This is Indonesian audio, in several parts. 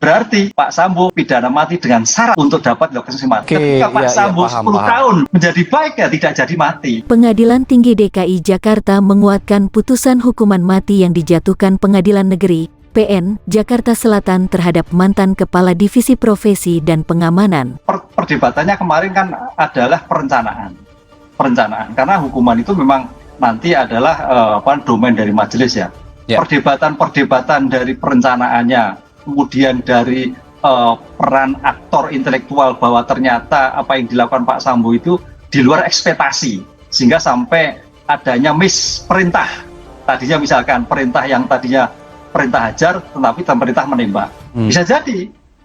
Berarti Pak Sambo pidana mati dengan syarat untuk dapat dilakukan sanksi mati. Ketika Pak Sambo 10 tahun menjadi baik ya tidak jadi mati. Pengadilan Tinggi DKI Jakarta menguatkan putusan hukuman mati yang dijatuhkan Pengadilan Negeri PN Jakarta Selatan terhadap mantan Kepala Divisi Profesi dan Pengamanan. Perdebatannya kemarin kan adalah perencanaan, karena hukuman itu memang nanti adalah domain dari majelis ya. Perdebatan dari perencanaannya, kemudian dari peran aktor intelektual bahwa ternyata apa yang dilakukan Pak Sambo itu di luar ekspektasi, sehingga sampai adanya perintah. Tadinya misalkan perintah yang tadinya perintah hajar, tetapi pemerintah menembak.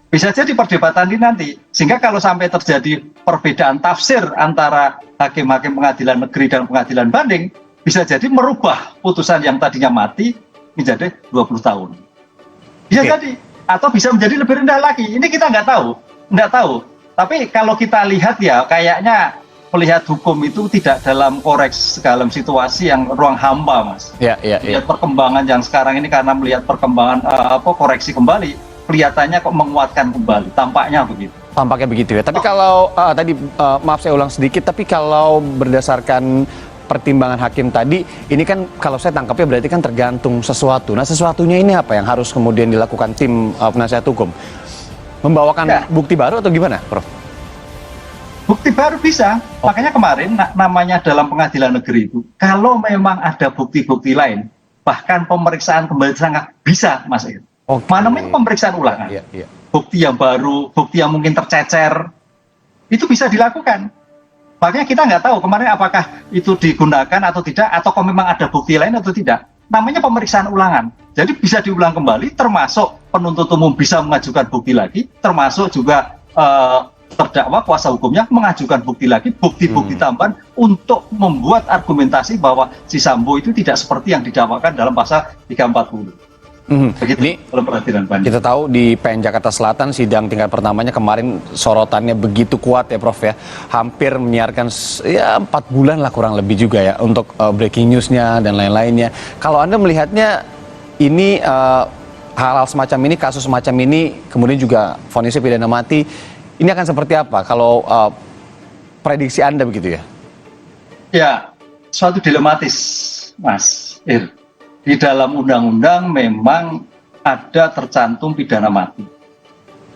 Bisa jadi perdebatan ini nanti, sehingga kalau sampai terjadi perbedaan tafsir antara hakim-hakim pengadilan negeri dan pengadilan banding, bisa jadi merubah putusan yang tadinya mati menjadi 20 tahun. Bisa jadi, atau bisa menjadi lebih rendah lagi. Ini kita nggak tahu. Tapi kalau kita lihat ya, kayaknya melihat hukum itu tidak dalam dalam situasi yang ruang hampa, Mas. Lihat perkembangan yang sekarang ini, karena melihat perkembangan koreksi kembali, kelihatannya kok menguatkan kembali, tampaknya begitu ya. Tapi kalau tadi maaf saya ulang sedikit, tapi kalau berdasarkan pertimbangan hakim tadi, ini kan kalau saya tangkapnya berarti kan tergantung sesuatu. Nah, sesuatunya ini apa yang harus kemudian dilakukan tim penasihat hukum? Membawakan bukti baru atau gimana, Prof? Bukti baru bisa. Makanya kemarin namanya dalam pengadilan negeri itu, kalau memang ada bukti-bukti lain, bahkan pemeriksaan kembali tersangka bisa, Mas. Mana pemeriksaan ulangan, bukti yang baru, bukti yang mungkin tercecer, itu bisa dilakukan. Makanya kita nggak tahu kemarin apakah itu digunakan atau tidak, atau kalau memang ada bukti lain atau tidak. Namanya pemeriksaan ulangan. Jadi bisa diulang kembali, termasuk penuntut umum bisa mengajukan bukti lagi, termasuk juga terdakwa kuasa hukumnya mengajukan bukti lagi, bukti-bukti tambahan untuk membuat argumentasi bahwa si Sambo itu tidak seperti yang didakwakan dalam pasal 340. Begitu. Ini kita tahu di PN Jakarta Selatan sidang tingkat pertamanya kemarin sorotannya begitu kuat ya, Prof ya, hampir menyiarkan 4 bulan lah kurang lebih juga ya untuk breaking newsnya dan lain-lainnya. Kalau Anda melihatnya ini hal-hal semacam ini, kasus semacam ini, kemudian juga vonisnya pidana mati, ini akan seperti apa kalau prediksi Anda begitu ya? Ya, suatu dilematis, Mas Ir. Di dalam undang-undang memang ada tercantum pidana mati.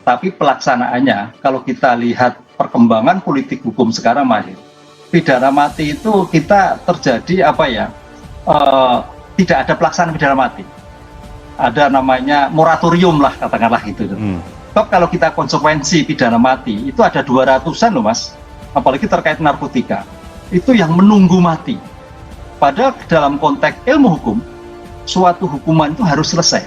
Tapi pelaksanaannya, kalau kita lihat perkembangan politik hukum sekarang, Mas, pidana mati itu kita terjadi tidak ada pelaksanaan pidana mati. Ada namanya moratorium lah, katakanlah gitu. Sebab kalau kita konsekuensi pidana mati, itu ada 200-an loh, Mas. Apalagi terkait narkotika. Itu yang menunggu mati. Padahal dalam konteks ilmu hukum, suatu hukuman itu harus selesai.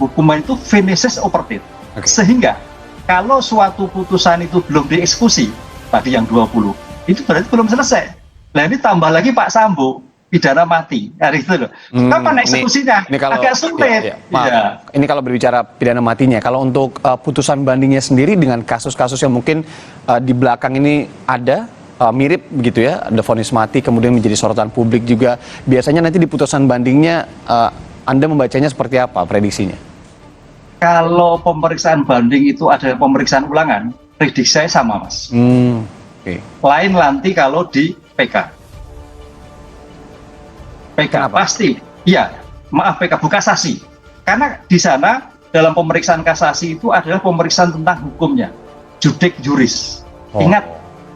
Hukuman itu finishes operative. Sehingga kalau suatu putusan itu belum dieksekusi, tadi yang 20, itu berarti belum selesai. Nah ini tambah lagi Pak Sambo, pidana mati. Itu loh. Kapan eksekusinya? Ini kalau, agak sulit. Ini kalau berbicara pidana matinya, kalau untuk putusan bandingnya sendiri dengan kasus-kasus yang mungkin di belakang ini ada, mirip begitu ya, ada vonis mati kemudian menjadi sorotan publik juga. Biasanya nanti di putusan bandingnya Anda membacanya seperti apa prediksinya? Kalau pemeriksaan banding itu ada pemeriksaan ulangan, prediksi saya sama, Mas. Lain nanti kalau di PK. Pasti. Iya, maaf PK bukan kasasi. Karena di sana dalam pemeriksaan kasasi itu adalah pemeriksaan tentang hukumnya. Judek juris. Ingat,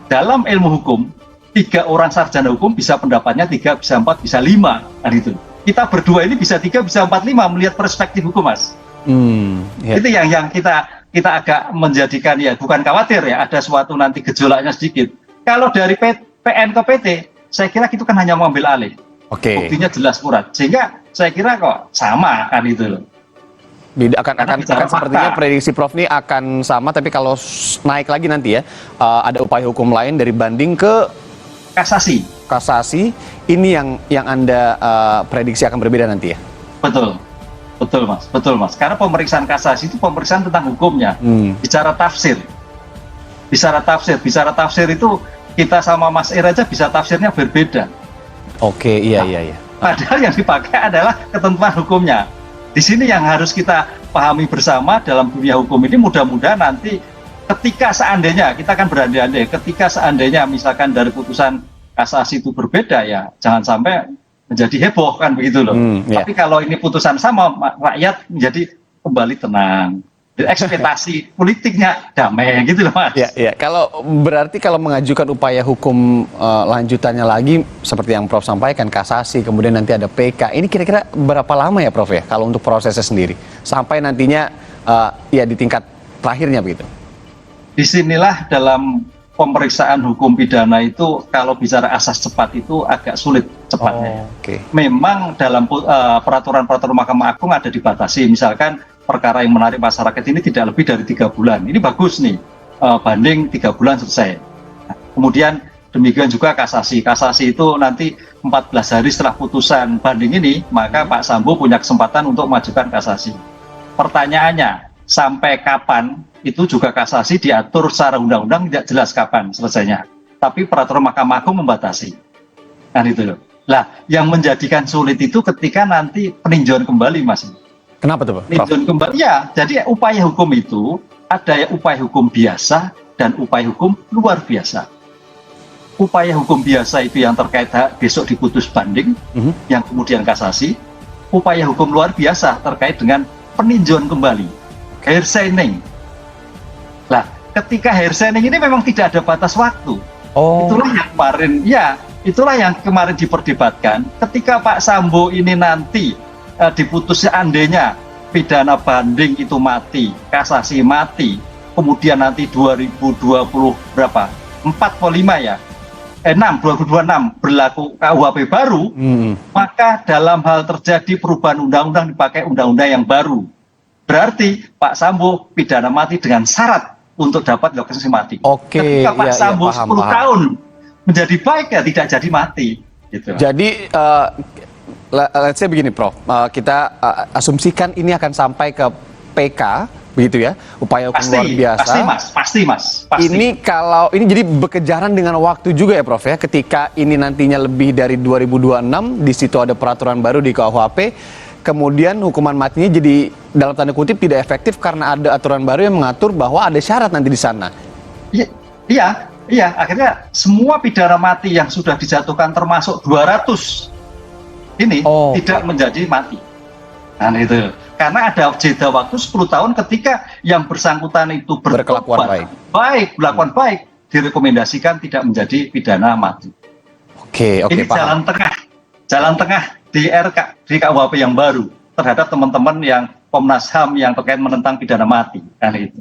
dalam ilmu hukum, 3 orang sarjana hukum bisa pendapatnya 3, bisa 4, bisa 5. Nah, itu. Kita berdua ini bisa 3, bisa 4, 5 melihat perspektif hukum, Mas. Itu yang kita agak menjadikan, ya bukan khawatir ya, ada suatu nanti gejolaknya sedikit. Kalau dari PN ke PT, saya kira itu kan hanya mengambil alih. Buktinya jelas akurat. Sehingga saya kira kok sama kan itu loh. Akan sepertinya prediksi Prof ini akan sama, tapi kalau naik lagi nanti ya, ada upaya hukum lain dari banding ke kasasi. Ini yang Anda prediksi akan berbeda nanti ya? Betul Mas. Karena pemeriksaan kasasi itu pemeriksaan tentang hukumnya, bicara tafsir itu kita sama Mas Ir aja bisa tafsirnya berbeda. Iya. Padahal yang dipakai adalah ketentuan hukumnya. Di sini yang harus kita pahami bersama dalam dunia hukum ini, mudah-mudahan nanti ketika seandainya, kita kan berandai-andai, ketika seandainya misalkan dari putusan kasasi itu berbeda, ya jangan sampai menjadi heboh kan begitu loh. Tapi kalau ini putusan sama, rakyat menjadi kembali tenang. Ekspektasi politiknya damai gitu loh, Mas. Ya. Berarti kalau mengajukan upaya hukum lanjutannya lagi seperti yang Prof sampaikan, kasasi, kemudian nanti ada PK. Ini kira-kira berapa lama ya, Prof ya, kalau untuk prosesnya sendiri sampai nantinya ya di tingkat terakhirnya begitu? Disinilah dalam pemeriksaan hukum pidana itu kalau bicara asas cepat itu agak sulit cepatnya. Memang dalam peraturan-peraturan Mahkamah Agung ada dibatasi, misalkan perkara yang menarik masyarakat ini tidak lebih dari 3 bulan. Ini bagus nih, banding 3 bulan selesai. Nah, kemudian demikian juga kasasi. Kasasi itu nanti 14 hari setelah putusan banding ini, maka Pak Sambo punya kesempatan untuk mengajukan kasasi. Pertanyaannya, sampai kapan? Itu juga kasasi diatur secara undang-undang, tidak jelas kapan selesainya. Tapi peraturan Mahkamah Agung membatasi. Kan itu loh. Lah, yang menjadikan sulit itu ketika nanti peninjauan kembali, Mas. Kenapa tuh, Pak? Peninjauan kembali ya, jadi upaya hukum itu ada upaya hukum biasa dan upaya hukum luar biasa. Upaya hukum biasa itu yang terkait besok diputus banding, yang kemudian kasasi. Upaya hukum luar biasa terkait dengan peninjauan kembali, hair signing. Lah, ketika hair signing ini memang tidak ada batas waktu. Itulah yang kemarin diperdebatkan. Ketika Pak Sambo ini nanti diputus seandainya pidana banding itu mati, kasasi mati, kemudian nanti 2020 berapa? 4 ya? 2026 berlaku KUHP baru, maka dalam hal terjadi perubahan undang-undang dipakai undang-undang yang baru. Berarti Pak Sambo pidana mati dengan syarat untuk dapat dilakukan sanksi mati. Ketika Pak Sambo 10 tahun menjadi baik ya tidak jadi mati. Gitu. Jadi let's say begini, Prof. Kita asumsikan ini akan sampai ke PK, begitu ya, upaya hukum luar biasa. Pasti, Mas. Ini kalau ini jadi berkejaran dengan waktu juga ya, Prof ya. Ketika ini nantinya lebih dari 2026, di situ ada peraturan baru di KUHP, kemudian hukuman matinya jadi dalam tanda kutip tidak efektif karena ada aturan baru yang mengatur bahwa ada syarat nanti di sana. Iya. Akhirnya semua pidana mati yang sudah dijatuhkan termasuk 200 ini tidak menjadi mati. Nah itu karena ada jeda waktu 10 tahun ketika yang bersangkutan itu berkelakuan berkelakuan baik direkomendasikan tidak menjadi pidana mati. Ini paham. jalan tengah di KUHP yang baru terhadap teman-teman yang Komnas HAM yang terkait menentang pidana mati. Kan itu.